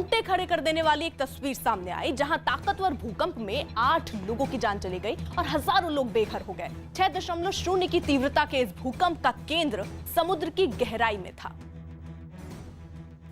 रोंगटे खड़े कर देने वाली एक तस्वीर सामने आई, जहां ताकतवर भूकंप में 8 लोगों की जान चली गई और हजारों लोग बेघर हो गए। 6.0 की तीव्रता के इस भूकंप का केंद्र समुद्र की गहराई में था,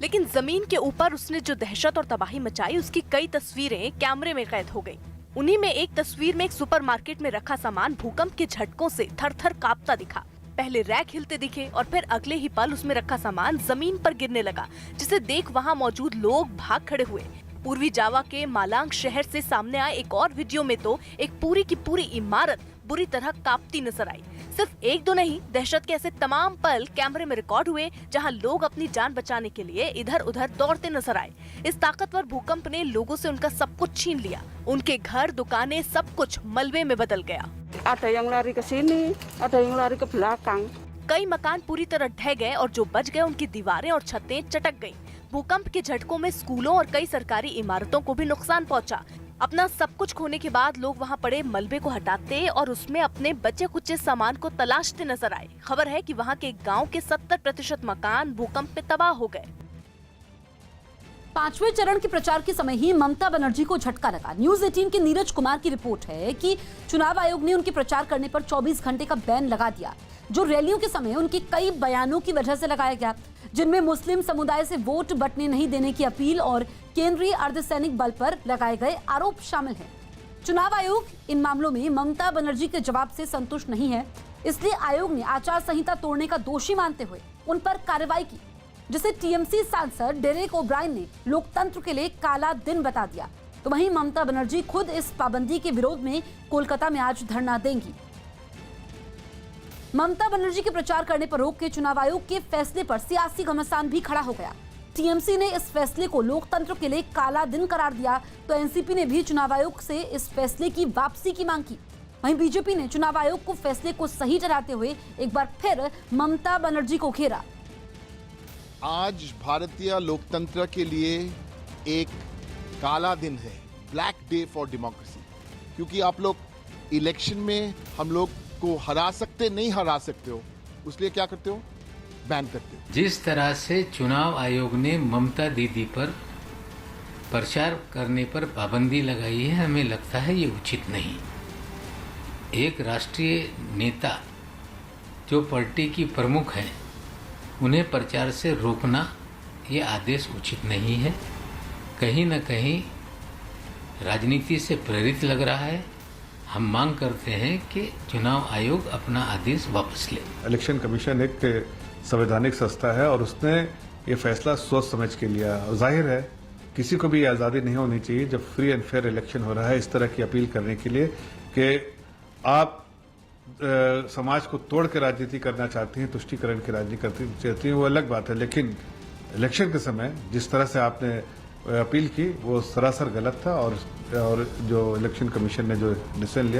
लेकिन जमीन के ऊपर उसने जो दहशत और तबाही मचाई, उसकी कई तस्वीरें कैमरे में कैद हो गई। उन्हीं में एक तस्वीर में एक सुपरमार्केट में रखा सामान भूकंप के झटकों से थर-थर कांपता दिखा। पहले रैक हिलते दिखे और फिर अगले ही पल उसमें रखा सामान जमीन पर गिरने लगा, जिसे देख वहां मौजूद लोग भाग खड़े हुए। पूर्वी जावा के मालांग शहर से सामने आए एक और वीडियो में तो एक पूरी की पूरी इमारत बुरी तरह कांपती नजर आई। सिर्फ एक दो नहीं, दहशत के ऐसे तमाम पल कैमरे में रिकॉर्ड हुए, जहां लोग अपनी जान बचाने के लिए इधर उधर दौड़ते नजर आए। इस ताकतवर भूकंप ने लोगों से उनका सब कुछ छीन लिया। उनके घर, दुकानें, सब कुछ मलबे में बदल गया। कई मकान पूरी तरह ढह गए और जो बच गए उनकी दीवारें और छतें चटक गईं। भूकंप के झटकों में स्कूलों और कई सरकारी इमारतों को भी नुकसान पहुंचा। अपना सब कुछ खोने के बाद लोग वहां पड़े मलबे को हटाते और उसमें अपने बचे खुचे सामान को तलाशते नजर आए। खबर है कि वहां के गांव के 70% मकान भूकंप में तबाह हो गए। 5वें चरण के प्रचार के समय ही ममता बनर्जी को झटका लगा। न्यूज 18 के नीरज कुमार की रिपोर्ट है कि चुनाव आयोग ने उनके प्रचार करने पर 24 घंटे का बैन लगा दिया, जो रैलियों के समय उनके कई बयानों की वजह से लगाया गया, जिनमें मुस्लिम समुदाय से वोट बंटने नहीं देने की अपील और केंद्रीय अर्धसैनिक बल पर लगाए गए आरोप शामिल हैं। चुनाव आयोग इन मामलों में ममता बनर्जी के जवाब से संतुष्ट नहीं है, इसलिए आयोग ने आचार संहिता तोड़ने का दोषी मानते हुए उन पर कार्रवाई की, जिसे टीएमसी सांसद डेरेक ओब्रायन ने लोकतंत्र के लिए काला दिन बता दिया। तो वहीं ममता बनर्जी खुद इस पाबंदी के विरोध में कोलकाता में आज धरना देंगी। ममता बनर्जी के प्रचार करने पर रोक के चुनाव आयोग के फैसले पर सियासी घमासान भी खड़ा हो गया। टीएमसी ने इस फैसले को लोकतंत्र के लिए काला दिन करार दिया, तो एनसीपी ने भी चुनाव आयोग से इस फैसले की वापसी की मांग की। वहीं बीजेपी ने चुनाव आयोग को फैसले को सही ठहराते हुए एक बार फिर ममता बनर्जी को घेरा। आज भारतीय लोकतंत्र के लिए एक काला दिन है, ब्लैक डे फॉर डेमोक्रेसी, क्योंकि आप लोग इलेक्शन में हम लोग को हरा सकते नहीं हरा सकते हो, उसलिए क्या करते हो, बैन करते हो। जिस तरह से चुनाव आयोग ने ममता दीदी पर प्रचार करने पर पाबंदी लगाई है, हमें लगता है ये उचित नहीं। एक राष्ट्रीय नेता जो पार्टी की प्रमुख है, उन्हें प्रचार से रोकना ये आदेश उचित नहीं है। कहीं न कहीं राजनीति से प्रेरित लग रहा है। हम मांग करते हैं कि चुनाव आयोग अपना आदेश वापस ले। इलेक्शन कमीशन एक संवैधानिक संस्था है और उसने ये फैसला सोच समझ के लिया। और जाहिर है किसी को भी आज़ादी नहीं होनी चाहिए जब फ्री एंड फेयर इलेक्शन हो रहा है इस तरह की अपील करने के लिए कि आप समाज को तोड़ के राजनीति करना चाहती हैं, तुष्टीकरण की राजनीति करती चाहती हैं, वो अलग बात है। लेकिन इलेक्शन के समय जिस तरह से आपने अपील की वो सरासर गलत था और जो इलेक्शन कमीशन ने जो डिसीजन लिया